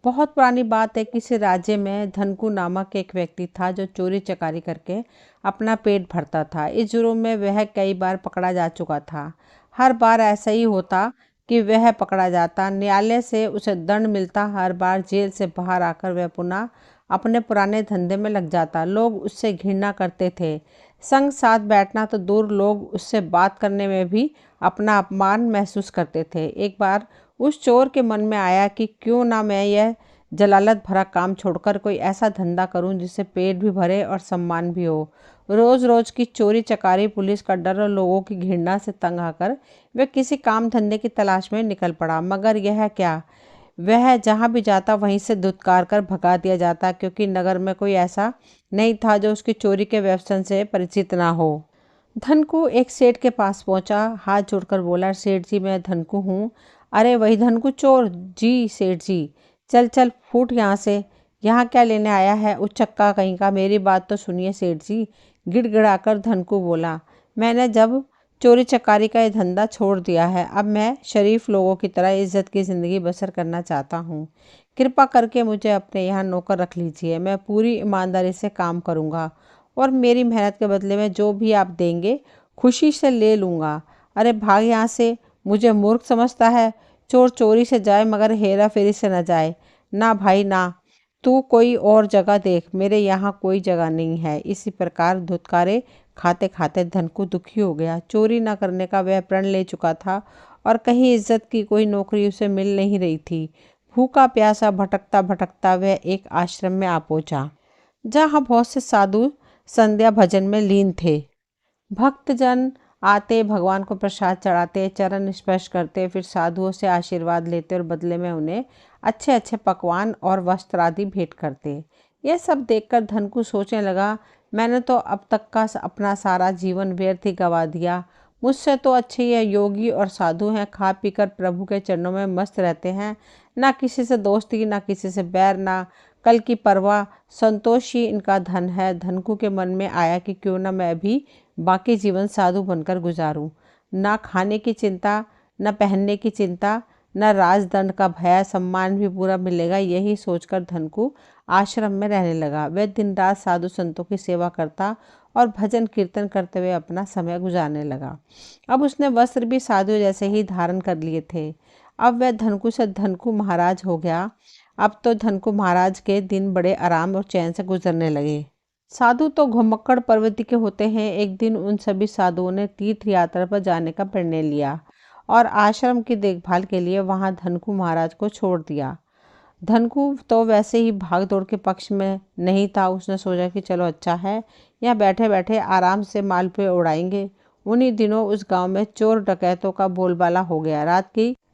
बहुत पुरानी बात है, किसी राज्य में धनकू नामक एक व्यक्ति था जो चोरी चकारी करके अपना पेट भरता था। इस जुर्म में वह कई बार पकड़ा जा चुका था। हर बार ऐसा ही होता कि वह पकड़ा जाता, न्यायालय से उसे दंड मिलता। हर बार जेल से बाहर आकर वह पुनः अपने पुराने धंधे में लग जाता। लोग उससे घृणा करते थे, संग साथ बैठना तो दूर, लोग उससे बात करने में भी अपना अपमान महसूस करते थे। एक बार उस चोर के मन में आया कि क्यों ना मैं यह जलालत भरा काम छोड़कर कोई ऐसा धंधा करूं जिससे पेट भी भरे और सम्मान भी हो। रोज रोज की चोरी चकारी, पुलिस का डर और लोगों की घृणा से तंग आकर वह किसी काम धंधे की तलाश में निकल पड़ा। मगर यह क्या, वह जहाँ भी जाता वहीं से धुतकार कर भगा दिया जाता, क्योंकि नगर में कोई ऐसा नहीं था जो उसकी चोरी के व्यसन से परिचित ना हो। धनकू एक सेठ के पास पहुंचा, हाथ जोड़कर बोला, सेठ जी मैं धनकू हूँ। अरे वही धनकू चोर जी, सेठ जी। चल चल फूट यहाँ से, यहाँ क्या लेने आया है उच्चक्का कहीं का, मेरी बात तो सुनिए सेठ जी। गिड़गिड़ाकर धनकू बोला, मैंने जब चोरी चकारी का ये धंधा छोड़ दिया है, अब मैं शरीफ लोगों की तरह इज्जत की ज़िंदगी बसर करना चाहता हूँ। कृपा करके मुझे अपने यहाँ नौकर रख लीजिए, मैं पूरी ईमानदारी से काम करूँगा और मेरी मेहनत के बदले में जो भी आप देंगे खुशी से ले लूँगा। अरे भाग यहाँ से, मुझे मूर्ख समझता है। चोर चोरी से जाए मगर हेरा फेरी से न जाए। ना भाई ना, तू कोई और जगह देख, मेरे यहाँ कोई जगह नहीं है। इसी प्रकार धुतकारे खाते खाते धनकू दुखी हो गया। चोरी न करने का वह प्रण ले चुका था और कहीं इज्जत की कोई नौकरी उसे मिल नहीं रही थी। भूखा प्यासा भटकता भटकता वह एक आश्रम में आ पहुंचा, जहाँ बहुत से साधु संध्या भजन में लीन थे। भक्तजन आते, भगवान को प्रसाद चढ़ाते, चरण स्पर्श करते, फिर साधुओं से आशीर्वाद लेते और बदले में उन्हें अच्छे अच्छे पकवान और वस्त्र आदि भेंट करते। यह सब देखकर धनकू सोचने लगा, मैंने तो अब तक का अपना सारा जीवन व्यर्थ ही गवा दिया। मुझसे तो अच्छे ये योगी और साधु हैं, खा पीकर प्रभु के चरणों में मस्त रहते हैं। ना किसी से दोस्ती, ना किसी से बैर, ना कल की परवाह, संतोष ही इनका धन है। धनकू के मन में आया कि क्यों ना मैं भी बाकी जीवन साधु बनकर गुजारूं। ना खाने की चिंता, न पहनने की चिंता, न राजदंड का भय, सम्मान भी पूरा मिलेगा। यही सोचकर धनकू आश्रम में रहने लगा। वह दिन रात साधु संतों की सेवा करता और भजन कीर्तन करते हुए अपना समय गुजारने लगा। अब उसने वस्त्र भी साधु जैसे ही धारण कर लिए थे। अब वह धनकू से धनकू महाराज हो गया। अब तो धनकू महाराज के दिन बड़े आराम और चैन से गुजरने लगे। साधु तो घुमक्कड़ प्रवृत्ति के होते हैं। एक दिन उन सभी साधुओं ने तीर्थ यात्रा पर जाने का निर्णय लिया और आश्रम की देखभाल के लिए वहां धनकू महाराज को छोड़ दिया। धनकू तो वैसे ही भाग दौड़ के पक्ष में नहीं था। उसने सोचा कि चलो अच्छा है, यहाँ बैठे बैठे आराम से मालपुए उड़ाएंगे। उन्हीं दिनों उस गांव में चोर डकैतों का बोलबाला हो गया।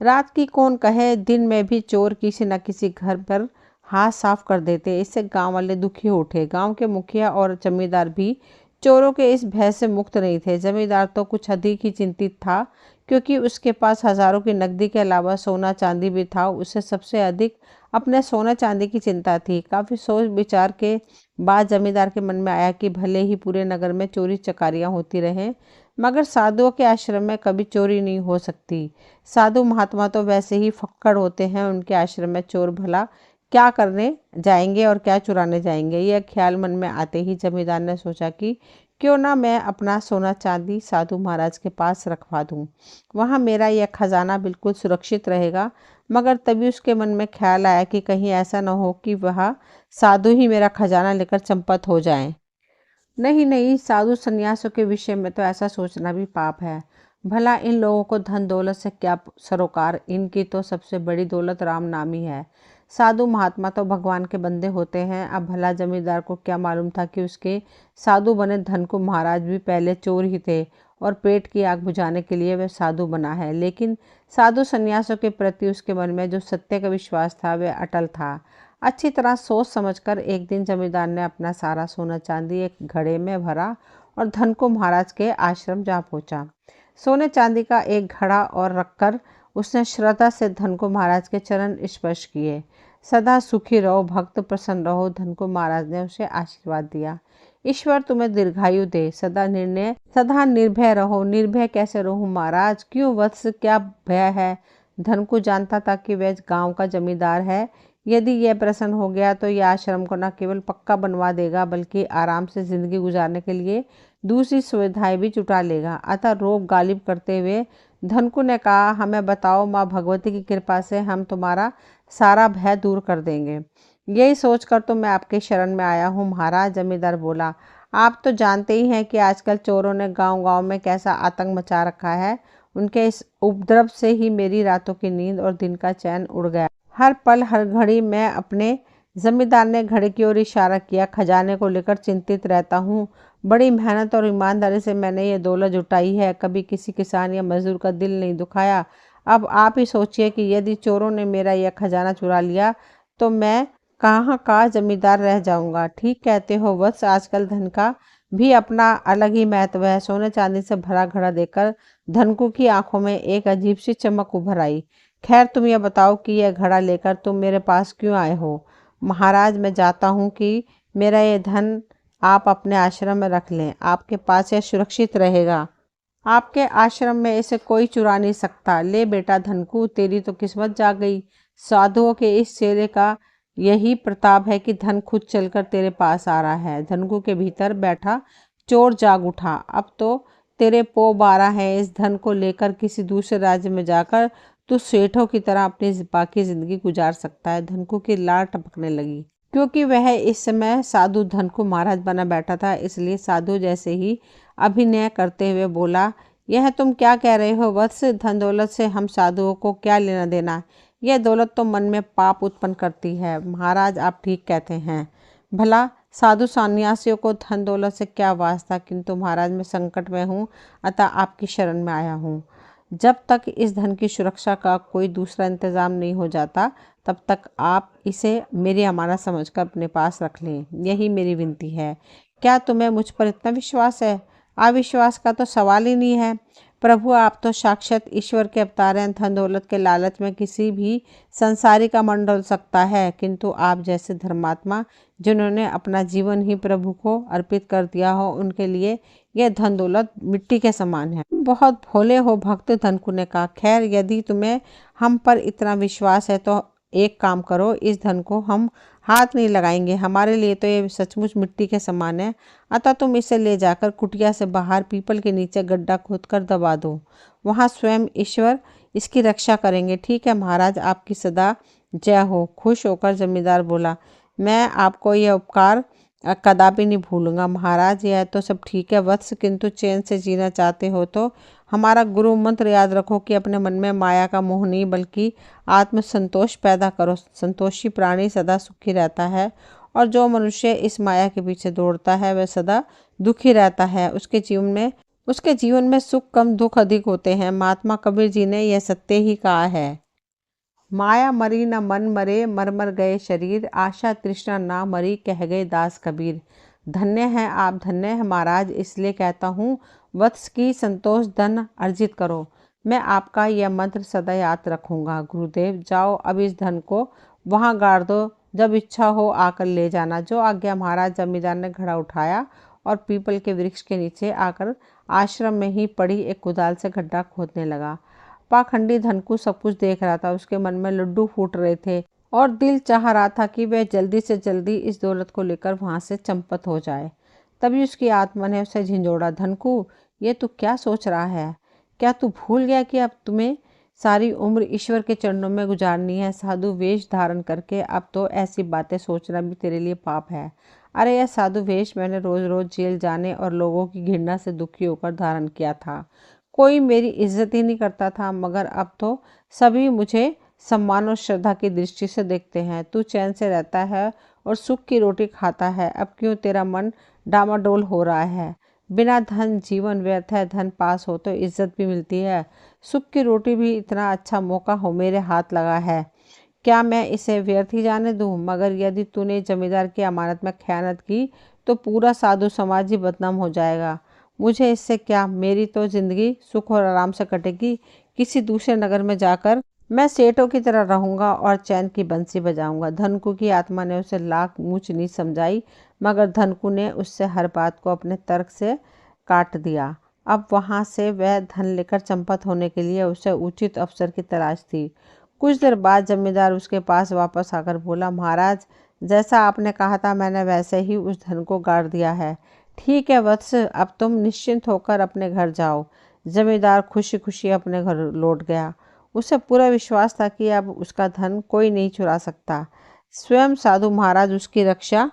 रात की कौन कहे, दिन में भी चोर किसी न किसी घर पर हाथ साफ कर देते। इससे गांव वाले दुखी हो उठे। गांव के मुखिया और जमींदार भी चोरों के इस भय से मुक्त नहीं थे। जमींदार तो कुछ अधिक ही चिंतित था, क्योंकि उसके पास हजारों की नकदी के अलावा सोना चांदी भी था। उसे सबसे अधिक अपने सोना चांदी की चिंता थी। काफी सोच विचार के बाद जमींदार के मन में आया कि भले ही पूरे नगर में चोरी चकारियां होती रहें, मगर साधुओं के आश्रम में कभी चोरी नहीं हो सकती। साधु महात्मा तो वैसे ही फक्कड़ होते हैं, उनके आश्रम में चोर भला क्या करने जाएंगे और क्या चुराने जाएंगे। यह ख्याल मन में आते ही जमींदार ने सोचा कि क्यों ना मैं अपना सोना चांदी साधु महाराज के पास रखवा दूं, वहां मेरा यह खजाना बिल्कुल सुरक्षित रहेगा। मगर तभी उसके मन में ख्याल आया कि कहीं ऐसा न हो कि वह साधु ही मेरा खजाना लेकर चंपत हो जाएं। नहीं नहीं, साधु संन्यासों के विषय में तो ऐसा सोचना भी पाप है। भला इन लोगों को धन दौलत से क्या सरोकार, इनकी तो सबसे बड़ी दौलत राम नाम ही है। साधु महात्मा तो भगवान के बंदे होते हैं। अब भला जमींदार को क्या मालूम था कि उसके साधु बने धनकू महाराज भी पहले चोर ही थे और पेट की आग बुझाने के लिए वह साधु बना है। लेकिन साधु संन्यासों के प्रति उसके मन में जो सत्य का विश्वास था वह अटल था। अच्छी तरह सोच समझकर एक दिन जमींदार ने अपना सारा सोना चांदी एक घड़े में भरा और धनकू महाराज के आश्रम जा पहुंचा। सोने चांदी का एक घड़ा और रखकर उसने श्रद्धा से धनकू महाराज के चरण स्पर्श किए। सदा सुखी रहो भक्त, प्रसन्न रहो। धनकू महाराज ने उसे आशीर्वाद दिया। ईश्वर तुम्हें दीर्घायु दे। सदा निर्भय रहो। निर्भय कैसे रहूं महाराज, क्यों वत्स, क्या भय है। धनकू जानता था कि वह गांव का जमींदार है, यदि यह प्रसन्न हो गया तो यह आश्रम को न केवल पक्का बनवा देगा बल्कि आराम से जिंदगी गुजारने के लिए दूसरी सुविधाएं भी जुटा लेगा। अतः रोब गालिब करते हुए धनकू ने कहा, हमें बताओ, माँ भगवती की कृपा से हम तुम्हारा सारा भय दूर कर देंगे। यही सोचकर तो मैं आपके शरण में आया हूँ महाराज। जमींदार बोला, आप तो जानते ही हैं कि आजकल चोरों ने गांव-गांव में कैसा आतंक मचा रखा है। उनके इस उपद्रव से ही मेरी रातों की नींद और दिन का चैन उड़ गया। हर पल हर घड़ी मैं अपने जमींदार ने घड़ी की ओर इशारा किया, खजाने को लेकर चिंतित रहता हूँ। बड़ी मेहनत और ईमानदारी से मैंने ये दौलत जुटाई है, कभी किसी किसान या मजदूर का दिल नहीं दुखाया। अब आप ही सोचिए कि यदि चोरों ने मेरा यह खजाना चुरा लिया तो मैं कहाँ का जमींदार रह जाऊंगा। ठीक कहते हो वत्स, आजकल धन का भी अपना अलग ही महत्व है। सोने चांदी से भरा घड़ा देखकर धनकू की आंखों में एक अजीब सी चमक उभर आई। खैर, तुम यह बताओ कि यह घड़ा लेकर तुम मेरे पास क्यों आए हो। महाराज, मैं चाहता हूँ कि मेरा यह धन आप अपने आश्रम में रख लें। आपके पास यह सुरक्षित रहेगा। आपके आश्रम में इसे कोई चुरा नहीं सकता। ले बेटा धनकू, तेरी तो किस्मत जाग गई। साधुओं के इस चेले का यही प्रताप है कि धन खुद चलकर तेरे पास आ रहा है। धनकू के भीतर बैठा चोर जाग उठा। अब तो तेरे पो 12 है। इस धन को लेकर किसी दूसरे राज्य में जाकर तू सेठों की तरह अपनी बाकी जिंदगी गुजार सकता है। धनकू की लार टपकने लगी, क्योंकि वह इस समय साधु धनकू महाराज बना बैठा था, इसलिए साधु जैसे ही अभिनय करते हुए बोला, यह तुम क्या कह रहे हो वत्स। धन दौलत से हम साधुओं को क्या लेना देना। यह दौलत तो मन में पाप उत्पन्न करती है। महाराज, आप ठीक कहते हैं। भला साधु सन्यासियों को धन दौलत से क्या वास्ता, किंतु महाराज मैं संकट में हूँ, अतः आपकी शरण में आया हूँ। जब तक इस धन की सुरक्षा का कोई दूसरा इंतजाम नहीं हो जाता तब तक आप इसे मेरी अमानत समझकर अपने पास रख लें, यही मेरी विनती है। क्या तुम्हें मुझ पर इतना विश्वास है? अविश्वास का तो सवाल ही नहीं है। प्रभु, आप तो साक्षात ईश्वर के अवतार हैं। धन दौलत के लालच में किसी भी संसारी का मन डोल सकता है, किंतु आप जैसे धर्मात्मा जिन्होंने अपना जीवन ही प्रभु को अर्पित कर दिया हो, उनके लिए यह धन दौलत मिट्टी के समान है। बहुत भोले हो भक्त, धनकू ने कहा। खैर, यदि तुम्हें हम पर इतना विश्वास है तो एक काम करो, इस धन को हम हाथ नहीं लगाएंगे। हमारे लिए तो ये सचमुच मिट्टी के समान है। अतः तुम इसे ले जाकर कुटिया से बाहर पीपल के नीचे गड्ढा खोदकर दबा दो। वहाँ स्वयं ईश्वर इसकी रक्षा करेंगे। ठीक है महाराज, आपकी सदा जय हो। खुश होकर जमींदार बोला, मैं आपको यह उपकार कदापि नहीं भूलूंगा। महाराज, यह तो सब ठीक है वत्स, किंतु चैन से जीना चाहते हो तो हमारा गुरु मंत्र याद रखो कि अपने मन में माया का मोह नहीं बल्कि आत्म संतोष पैदा करो। संतोषी प्राणी सदा सुखी रहता है और जो मनुष्य इस माया के पीछे दौड़ता है वह सदा दुखी रहता है। उसके जीवन में सुख कम दुख अधिक होते हैं। महात्मा कबीर जी ने यह सत्य ही कहा है। माया मरी न मन मरे, मर मर गए शरीर, आशा तृष्णा ना मरी, कह गए दास कबीर। धन्य है आप, धन्य है महाराज। इसलिए कहता हूँ वत्स की संतोष धन अर्जित करो। मैं आपका यह मंत्र सदा याद रखूंगा। गुरुदेव, जाओ अब इस धन को वहाँ गाड़ दो। जब इच्छा हो आकर ले जाना। जो आज्ञा महाराज। जमींदार ने घड़ा उठाया और पीपल के वृक्ष के नीचे आकर आश्रम में ही पड़ी एक कुदाल से गड्ढा खोदने लगा। पाखंडी धनकू सब कुछ देख रहा था। उसके मन में लड्डू फूट रहे थे और दिल चाह रहा था कि वह जल्दी से जल्दी इस दौलत को लेकर वहां से चंपत हो जाए। तभी उसकी आत्मा ने उसे झिंझोड़ा, धनकू, ये तू क्या सोच रहा है? क्या तू भूल गया कि अब तुम्हें सारी उम्र ईश्वर के चरणों में गुजारनी है? साधु वेश धारण करके अब तो ऐसी बातें सोचना भी तेरे लिए पाप है। अरे यह साधु वेश मैंने रोज रोज जेल जाने और लोगों की घृणा से दुखी होकर धारण किया था। कोई मेरी इज्जत ही नहीं करता था, मगर अब तो सभी मुझे सम्मान और श्रद्धा की दृष्टि से देखते हैं। तू चैन से रहता है और सुख की रोटी खाता है। अब क्यों तेरा मन डामाडोल हो रहा है? बिना धन जीवन व्यर्थ है। धन पास हो तो इज्जत भी मिलती है। सुख की रोटी भी इतना अच्छा मौका हो मेरे हाथ लगा है, क्या मैं इसे व्यर्थ ही जाने दूं? मगर यदि तूने जमींदार की अमानत में खयानत की तो पूरा साधु समाज ही बदनाम हो जाएगा। मुझे इससे क्या, मेरी तो जिंदगी सुख और आराम से कटेगी। किसी दूसरे नगर में जाकर मैं सेठों की तरह रहूंगा और चैन की बंसी बजाऊंगा। धनकू की आत्मा ने उसे लाख ऊंच नीच समझाई, मगर धनकू ने उससे हर बात को अपने तर्क से काट दिया। अब वहां से वह धन लेकर चंपत होने के लिए उसे उचित अवसर की तलाश थी। कुछ देर बाद जमींदार उसके पास वापस आकर बोला, महाराज, जैसा आपने कहा था मैंने वैसे ही उस धन को गाड़ दिया है। ठीक है वत्स, अब तुम निश्चिंत होकर अपने घर जाओ। जमींदार खुशी खुशी अपने घर लौट गया। उसे पूरा विश्वास था कि अब उसका धन कोई नहीं चुरा सकता, स्वयं साधु महाराज उसकी रक्षा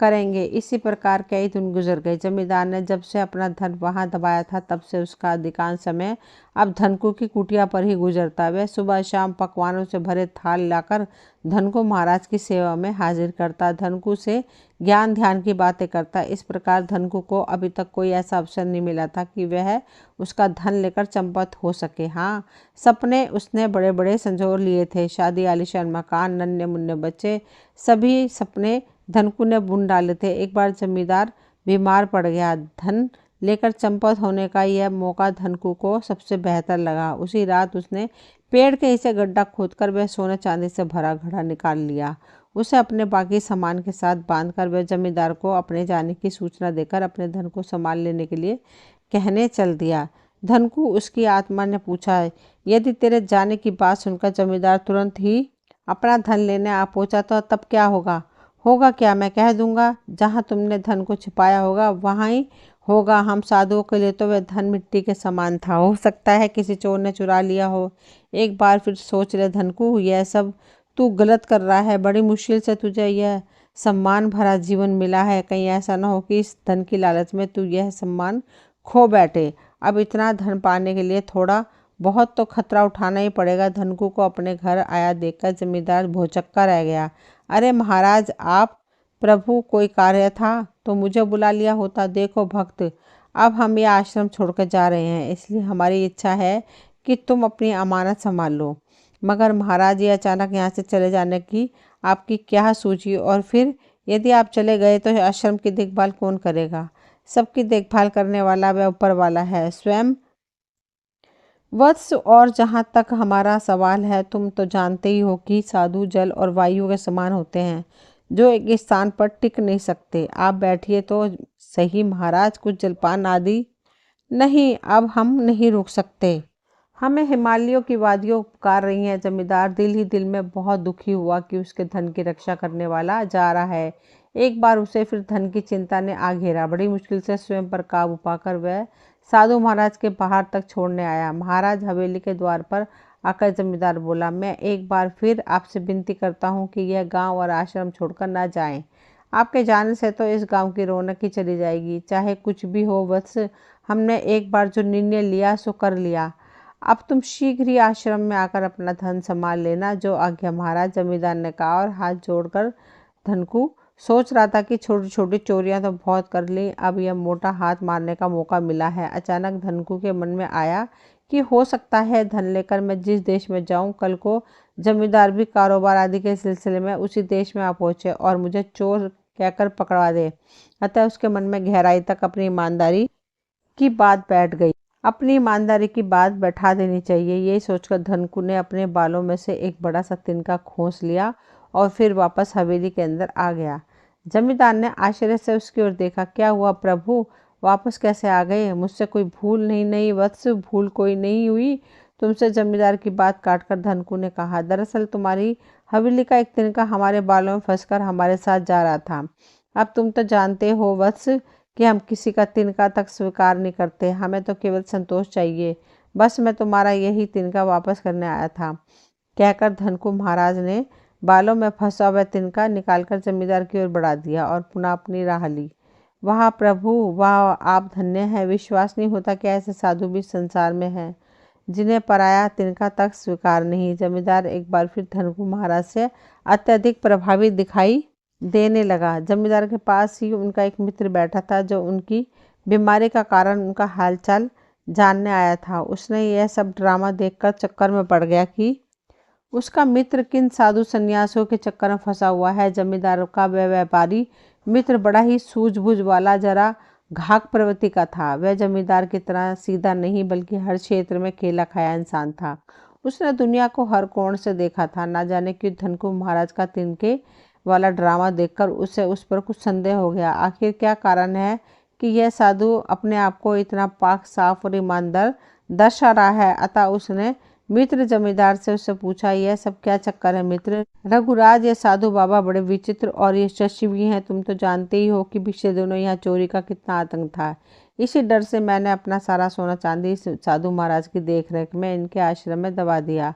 करेंगे। इसी प्रकार कई दिन गुजर गए। जमींदार ने जब से अपना धन वहां दबाया था तब से उसका अधिकांश समय अब धनकू की कुटिया पर ही गुजरता। वह सुबह शाम पकवानों से भरे थाल लाकर धनकू महाराज की सेवा में हाजिर करता, धनकू से ज्ञान ध्यान की बातें करता। इस प्रकार धनकू को अभी तक कोई ऐसा अवसर नहीं मिला था कि वह उसका धन लेकर चंपत हो सके। हाँ, सपने उसने बड़े बड़े संजोर लिए थे, शादी, आलीशान मकान, नन्हे मुन्ने बच्चे, सभी सपने धनकू ने बुन डाले थे। एक बार जमींदार बीमार पड़ गया। धन लेकर चंपत होने का यह मौका धनकू को सबसे बेहतर लगा। उसी रात उसने पेड़ के नीचे गड्ढा खोदकर वह सोने चांदी से भरा घड़ा निकाल लिया। उसे अपने बाकी सामान के साथ बांधकर वह जमींदार को अपने जाने की सूचना देकर अपने धन को संभाल लेने के लिए कहने चल दिया। धनकू, उसकी आत्मा ने पूछा, यदि तेरे जाने की बात सुनकर जमींदार तुरंत ही अपना धन लेने आ पहुंचा तो तब क्या होगा? होगा क्या? मैं कह दूंगा, जहां तुमने धन को छिपाया होगा वहां ही होगा। हम साधुओं के लिए तो वह धन मिट्टी के समान था। हो सकता है किसी चोर ने चुरा लिया हो। एक बार फिर सोच ले धनकू, यह सब तू गलत कर रहा है। बड़ी मुश्किल से तुझे यह सम्मान भरा जीवन मिला है। कहीं ऐसा ना हो कि इस धन की लालच में तू यह सम्मान खो बैठे। अब इतना धन पाने के लिए थोड़ा बहुत तो खतरा उठाना ही पड़ेगा। धनकू को अपने घर आया देखकर जमींदार भौचक्का रह गया। अरे महाराज, आप प्रभु, कोई कार्य था तो मुझे बुला लिया होता। देखो भक्त, अब हम यह आश्रम छोड़कर जा रहे हैं, इसलिए हमारी इच्छा है कि तुम अपनी अमानत संभाल लो। मगर महाराज, ये अचानक यहाँ से चले जाने की आपकी क्या सूझी? और फिर यदि आप चले गए तो आश्रम की देखभाल कौन करेगा? सबकी देखभाल करने वाला वह ऊपर वाला है स्वयं। वत्स, और जहाँ तक हमारा सवाल है, तुम तो जानते ही हो कि साधु जल और वायु के समान होते हैं, जो एक स्थान पर टिक नहीं सकते। आप बैठिए तो सही महाराज, कुछ जलपान आदि। नहीं, अब हम नहीं रुक सकते। हमें हिमालयों की वादियाँ पुकार रही हैं। जमींदार दिल ही दिल में बहुत दुखी हुआ कि उसके धन की रक्षा करने वाला जा रहा है। एक बार उसे फिर धन की चिंता ने आ घेरा। बड़ी मुश्किल से स्वयं पर काबू पाकर वह साधु महाराज के बाहर तक छोड़ने आया। महाराज, हवेली के द्वार पर आकर जमींदार बोला, मैं एक बार फिर आपसे विनती करता हूँ कि यह गांव और आश्रम छोड़कर ना जाएं। आपके जाने से तो इस गांव की रौनक ही चली जाएगी। चाहे कुछ भी हो वत्स, हमने एक बार जो निर्णय लिया सो कर लिया। अब तुम शीघ्र ही आश्रम में आकर अपना धन संभाल लेना। जो आज्ञा महाराज, जमींदार ने कहा और हाथ जोड़कर धनकू सोच रहा था कि छोटी छोटी चोरियां तो बहुत कर ली, अब यह मोटा हाथ मारने का मौका मिला है। अचानक धनकू के मन में आया कि हो सकता है धन लेकर मैं जिस देश में जाऊं, कल को जमींदार भी कारोबार आदि के सिलसिले में उसी देश में आ पहुंचे और मुझे चोर कहकर पकड़वा दे। अतः उसके मन में गहराई तक अपनी ईमानदारी की बात बैठ गई। अपनी ईमानदारी की बात बैठा देनी चाहिए। यही सोचकर धनकू ने अपने बालों में से एक बड़ा सा तिनका खोस लिया और फिर वापस हवेली के अंदर आ गया। जमींदार ने आश्चर्य से उसकी ओर देखा। क्या हुआ प्रभु, वापस कैसे आ गए? मुझसे कोई भूल? नहीं नहीं वत्स, भूल कोई नहीं हुई तुमसे। जमींदार की बात काटकर धनकू ने कहा, दरअसल तुम्हारी हवेली का एक तिनका हमारे बालों में फंसकर हमारे साथ जा रहा था। अब तुम तो जानते हो वत्स कि हम किसी का तिनका तक स्वीकार नहीं करते। हमें तो केवल संतोष चाहिए। बस मैं तुम्हारा यही तिनका वापस करने आया था। कहकर धनकू महाराज ने बालों में फंसा हुआ तिनका निकालकर जमींदार की ओर बढ़ा दिया और पुनः अपनी राह ली। वाह प्रभु, वाह, आप धन्य हैं। विश्वास नहीं होता कि ऐसे साधु भी संसार में हैं जिन्हें पराया तिनका तक स्वीकार नहीं। जमींदार एक बार फिर धनकू महाराज से अत्यधिक प्रभावित दिखाई देने लगा। जमींदार के पास ही उनका एक मित्र बैठा था जो उनकी बीमारी का कारण उनका हालचाल जानने आया था। उसने यह सब ड्रामा देखकर चक्कर में पड़ गया कि उसका मित्र किन साधु सन्यासियों के चक्कर में फंसा हुआ है। जमींदार का वह व्यापारी मित्र बड़ा ही सूझबूझ वाला, जरा घाक प्रवृत्ति का था। वह जमींदार की तरह सीधा नहीं बल्कि हर क्षेत्र में खेला खाया इंसान था। उसने दुनिया को हर कोण से देखा था। ना जाने क्यों धनकू महाराज का तिनके वाला ड्रामा देखकर उसे उस पर कुछ संदेह हो गया। आखिर क्या कारण है कि यह साधु अपने आप को इतना पाक साफ और ईमानदार दर्शा रहा है? अतः उसने मित्र जमींदार से उससे पूछा, यह सब क्या चक्कर है मित्र? रघुराज, ये साधु बाबा बड़े विचित्र और यशस्वी हैं। तुम तो जानते ही हो कि पिछले दिनों यहाँ चोरी का कितना आतंक था। इसी डर से मैंने अपना सारा सोना चांदी इस साधु महाराज की देखरेख में इनके आश्रम में दबा दिया।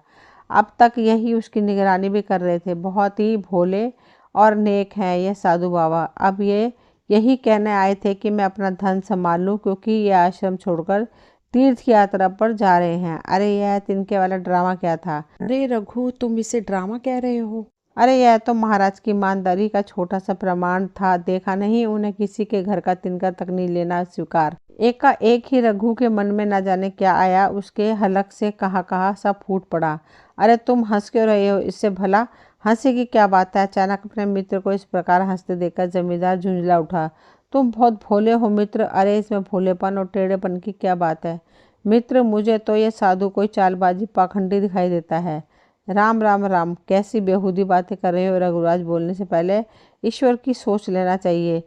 अब तक यही उसकी निगरानी भी कर रहे थे। बहुत ही भोले और नेक हैं ये साधु बाबा। अब ये यही कहने आए थे कि मैं अपना धन संभाल लूं, क्योंकि ये आश्रम छोड़कर तीर्थ यात्रा पर जा रहे हैं। अरे यह तिनके वाला ड्रामा क्या था? अरे रघु, तुम इसे ड्रामा कह रहे हो? अरे यह तो महाराज की ईमानदारी का छोटा सा प्रमाण था। देखा नहीं, उन्हें किसी के घर का तिनका तक नहीं लेना स्वीकार। एक का एक ही रघु के मन में न जाने क्या आया, उसके हलक से कहा कहा सब फूट पड़ा। अरे तुम हंस क्यों रहे हो? इससे भला हंसी की क्या बात है? अचानक अपने मित्र को इस प्रकार हंसते देखकर जमींदार झुंझला उठा। तुम बहुत भोले हो मित्र। अरे इसमें भोलेपन और टेढ़ेपन की क्या बात है मित्र? मुझे तो ये साधु कोई चालबाजी पाखंडी दिखाई देता है। राम राम राम, कैसी बेहूदी बातें कर रहे हो रघुराज? बोलने से पहले ईश्वर की सोच लेना चाहिए।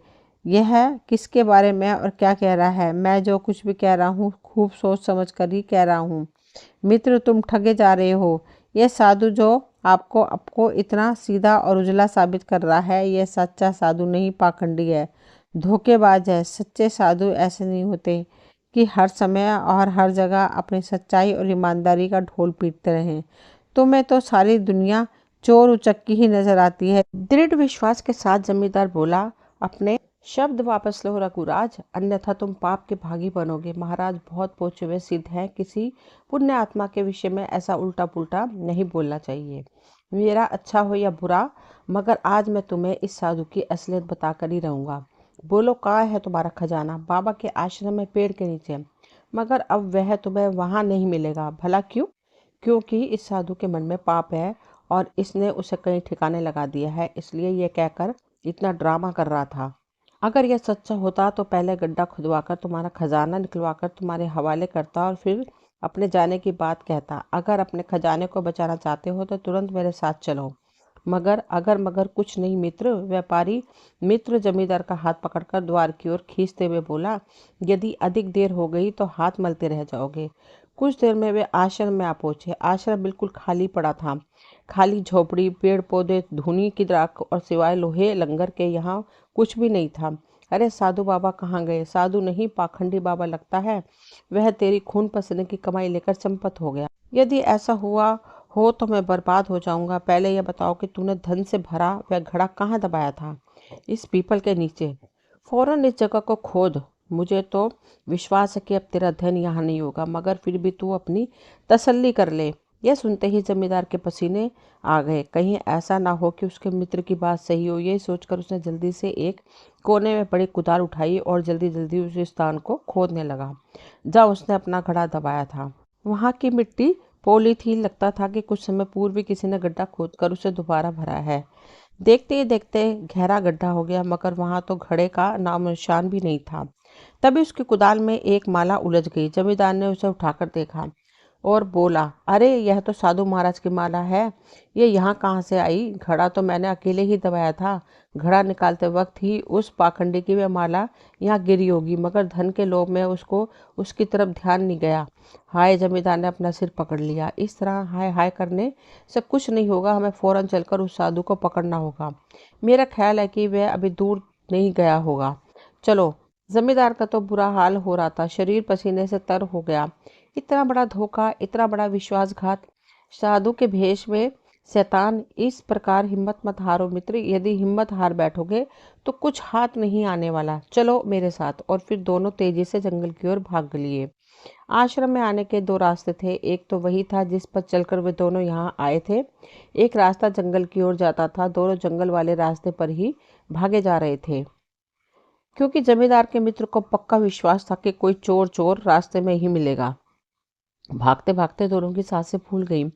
यह किसके बारे में और क्या कह रहा है? मैं जो कुछ भी कह रहा हूँ खूब सोच समझ कर ही कह रहा हूँ। मित्र, तुम ठगे जा रहे हो। यह साधु जो आपको आपको इतना सीधा और उजला साबित कर रहा है, यह सच्चा साधु नहीं, पाखंडी है, धोखेबाज है। सच्चे साधु ऐसे नहीं होते कि हर समय और हर जगह अपनी सच्चाई और ईमानदारी का ढोल पीटते रहें। तुम्हें तो सारी दुनिया चोर उचक्की ही नजर आती है। दृढ़ विश्वास के साथ जमींदार बोला, अपने शब्द वापस लो रघुराज, अन्यथा तुम पाप के भागी बनोगे। महाराज बहुत पहुंचे हुए सिद्ध हैं, किसी पुण्य आत्मा के विषय में ऐसा उल्टा पुल्टा नहीं बोलना चाहिए। मेरा अच्छा हो या बुरा, मगर आज मैं तुम्हें इस साधु की असलियत बताकर ही रहूंगा। बोलो, कहाँ है तुम्हारा खजाना? बाबा के आश्रम में पेड़ के नीचे, मगर अब वह तुम्हें वहां नहीं मिलेगा। भला क्यों? क्योंकि इस साधु के मन में पाप है और इसने उसे कहीं ठिकाने लगा दिया है, इसलिए यह कहकर इतना ड्रामा कर रहा था। अगर यह सच्चा होता तो पहले गड्ढा खुदवाकर तुम्हारा खजाना निकलवाकर तुम्हारे हवाले करता और फिर अपने जाने की बात कहता। अगर अपने खजाने को बचाना चाहते हो तो तुरंत मेरे साथ चलो। मगर कुछ नहीं मित्र। व्यापारी मित्र जमींदार का हाथ पकड़कर द्वार की ओर खींचते हुए बोला, यदि अधिक देर हो गई तो हाथ मलते रह जाओगे। कुछ देर में वे आश्रम में आ पहुंचे। आश्रम बिल्कुल खाली पड़ा था। खाली झोपड़ी, पेड़ पौधे, धुनी की राख और सिवाय लोहे लंगर के यहाँ कुछ भी नहीं था। अरे साधु बाबा कहाँ गए? साधु नहीं, पाखंडी बाबा लगता है। वह तेरी खून पसीने की कमाई लेकर चंपत हो गया। यदि ऐसा हुआ हो तो मैं बर्बाद हो जाऊंगा। पहले यह बताओ कि तूने धन से भरा वह घड़ा कहाँ दबाया था? इस पीपल के नीचे। फौरन इस जगह को खोद। मुझे तो विश्वास है कि अब तेरा धन यहाँ नहीं होगा, मगर फिर भी तू अपनी तसल्ली कर ले। यह सुनते ही जमींदार के पसीने आ गए। कहीं ऐसा ना हो कि उसके मित्र की बात सही हो। यही सोचकर उसने जल्दी से एक कोने में बड़ी कुदाल उठाई और जल्दी जल्दी उस स्थान को खोदने लगा जहाँ उसने अपना घड़ा दबाया था। वहाँ की मिट्टी पोली थी। लगता था कि कुछ समय पूर्व भी किसी ने गड्ढा खोदकर उसे दोबारा भरा है। देखते ही देखते गहरा गड्ढा हो गया, मगर वहां तो घड़े का नामो निशान भी नहीं था। तभी उसकी कुदाल में एक माला उलझ गई। जमींदार ने उसे उठाकर देखा और बोला, अरे यह तो साधु महाराज की माला है। ये यहाँ कहाँ से आई? घड़ा तो मैंने अकेले ही दबाया था। घड़ा निकालते वक्त ही उस पाखंडी की वह माला यहाँ गिरी होगी, मगर धन के लोभ में उसको उसकी तरफ ध्यान नहीं गया। हाय! जमींदार ने अपना सिर पकड़ लिया। इस तरह हाय हाय करने से कुछ नहीं होगा। हमें फौरन चलकर उस साधु को पकड़ना होगा। मेरा ख्याल है कि वह अभी दूर नहीं गया होगा। चलो। जमींदार का तो बुरा हाल हो रहा था। शरीर पसीने से तर हो गया। इतना बड़ा धोखा, इतना बड़ा विश्वासघात, साधु के भेष में शैतान। इस प्रकार हिम्मत मत हारो मित्र। यदि हिम्मत हार बैठोगे तो कुछ हाथ नहीं आने वाला। चलो मेरे साथ। और फिर दोनों तेजी से जंगल की ओर भाग लिए। आश्रम में आने के दो रास्ते थे। एक तो वही था जिस पर चलकर वे दोनों यहाँ आए थे। एक रास्ता जंगल की ओर जाता था। दोनों जंगल वाले रास्ते पर ही भागे जा रहे थे, क्योंकि जमींदार के मित्र को पक्का विश्वास था कि कोई चोर चोर रास्ते में ही मिलेगा। भागते भागते दोनों की सांसें फूल गईं।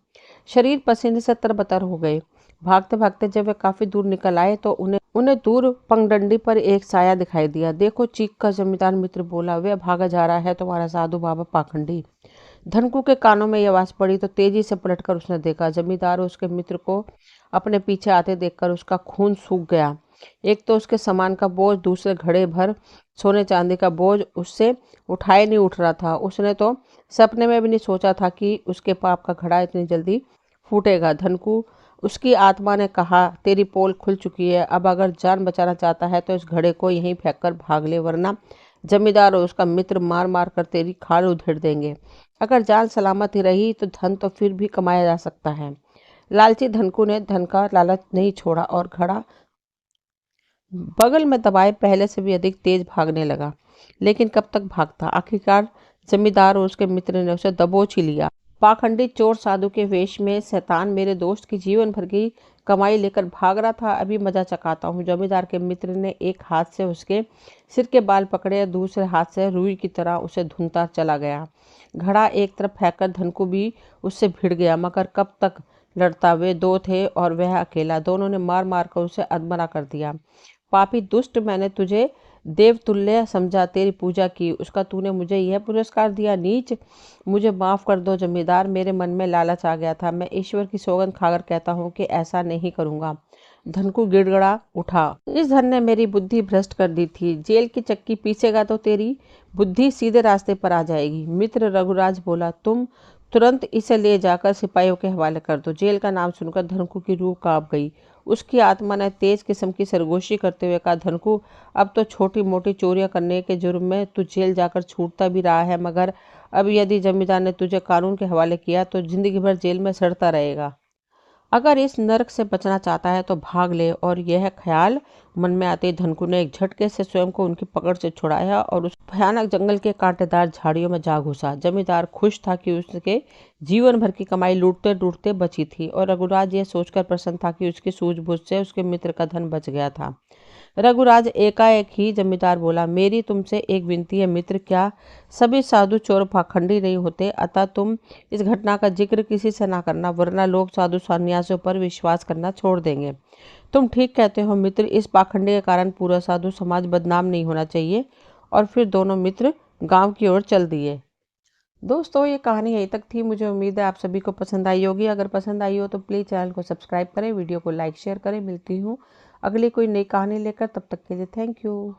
शरीर पसीने से तरबतर हो गए। भागते भागते जब वे काफी दूर निकल आए तो उन्हें दूर पगडंडी पर एक साया दिखाई दिया। देखो! चीख कर जमींदार मित्र बोला, वे भागा जा रहा है तुम्हारा साधु बाबा पाखंडी। धनकू के कानों में यह आवाज पड़ी तो तेजी से पलटकर उसने देखा। जमींदार उसके मित्र को अपने पीछे आते देखकर उसका खून सूख गया। एक तो उसके सामान का बोझ, दूसरे घड़े भर सोने चांदी का बोझ उससे उठाए नहीं उठ रहा था। उसने तो सपने में भी नहीं सोचा था कि उसके पाप का घड़ा इतनी जल्दी फूटेगा। धनकू, उसकी आत्मा ने कहा, तेरी पोल खुल चुकी है। अब अगर जान बचाना चाहता है तो इस घड़े को यहीं फेंक कर भाग ले, वरना जमींदार और उसका मित्र मार मार कर तेरी खाल उधेड़ देंगे। अगर जान सलामत ही रही तो धन तो फिर भी कमाया जा सकता है। लालची धनकू ने धन का लालच नहीं छोड़ा और घड़ा बगल में दबाए पहले से भी अधिक तेज भागने लगा। लेकिन कब तक भागता? आखिरकार जमींदार और उसके मित्र ने उसे दबोच ही लिया। पाखंडी चोर साधु के वेश में शैतान मेरे दोस्त की जीवन भर की कमाई लेकर भाग रहा था, अभी मजा चकाता हूँ। जमींदार के मित्र ने एक हाथ से उसके सिर के बाल पकड़े और दूसरे हाथ से रुई की तरह उसे धुनता चला गया। घड़ा एक तरफ फेंककर धनकू भी उससे भिड़ गया, मगर कब तक लड़ता? वे दो थे और वह अकेला। दोनों ने मार मार कर उसे अधमरा कर दिया। पापी दुष्ट, मैंने तुझे देवतुल्य समझा, तेरी पूजा की, उसका तूने मुझे यह पुरस्कार दिया। नीच, मुझे माफ कर दो जमींदार, मेरे मन में लालच आ गया था। मैं ईश्वर की सौगंध खाकर कहता हूँ कि ऐसा नहीं करूँगा। धनकू गिड़गड़ा उठा। इस धन ने मेरी बुद्धि भ्रष्ट कर दी थी। जेल की चक्की पीसेगा तो तेरी बुद्धि सीधे रास्ते पर आ जाएगी। मित्र रघुराज बोला, तुम तुरंत इसे ले जाकर सिपाहियों के हवाले कर दो। जेल का नाम सुनकर धनकू की रूह कांप गई। उसकी आत्मा ने तेज किस्म की सरगोशी करते हुए कहा, धनकू, अब तो छोटी मोटी चोरियां करने के जुर्म में तू जेल जाकर छूटता भी रहा है, मगर अब यदि जमींदार ने तुझे कानून के हवाले किया तो जिंदगी भर जेल में सड़ता रहेगा। अगर इस नरक से बचना चाहता है तो भाग ले। और यह ख्याल मन में आते ही धनकू ने एक झटके से स्वयं को उनकी पकड़ से छुड़ाया और उस भयानक जंगल के कांटेदार झाड़ियों में जा घुसा। जमींदार खुश था कि उसके जीवन भर की कमाई लूटते लूटते बची थी, और रघुराज यह सोचकर प्रसन्न था कि उसकी सूझबूझ से उसके मित्र का धन बच गया था। रघुराज एकाएक ही जमींदार बोला, मेरी तुमसे एक विनती है मित्र, क्या सभी साधु चोर पाखंडी नहीं होते? अतः तुम इस घटना का जिक्र किसी से ना करना, वरना लोग साधु सन्यासियों पर विश्वास करना छोड़ देंगे। तुम ठीक कहते हो मित्र, इस पाखंडी के कारण पूरा साधु समाज बदनाम नहीं होना चाहिए। और फिर दोनों मित्र गांव की ओर चल दिए। दोस्तों, ये कहानी यहीं तक थी। मुझे उम्मीद है आप सभी को पसंद आई होगी। अगर पसंद आई हो तो प्लीज़ चैनल को सब्सक्राइब करें, वीडियो को लाइक शेयर करें। मिलती हूँ अगली कोई नई कहानी लेकर, तब तक के लिए थैंक यू।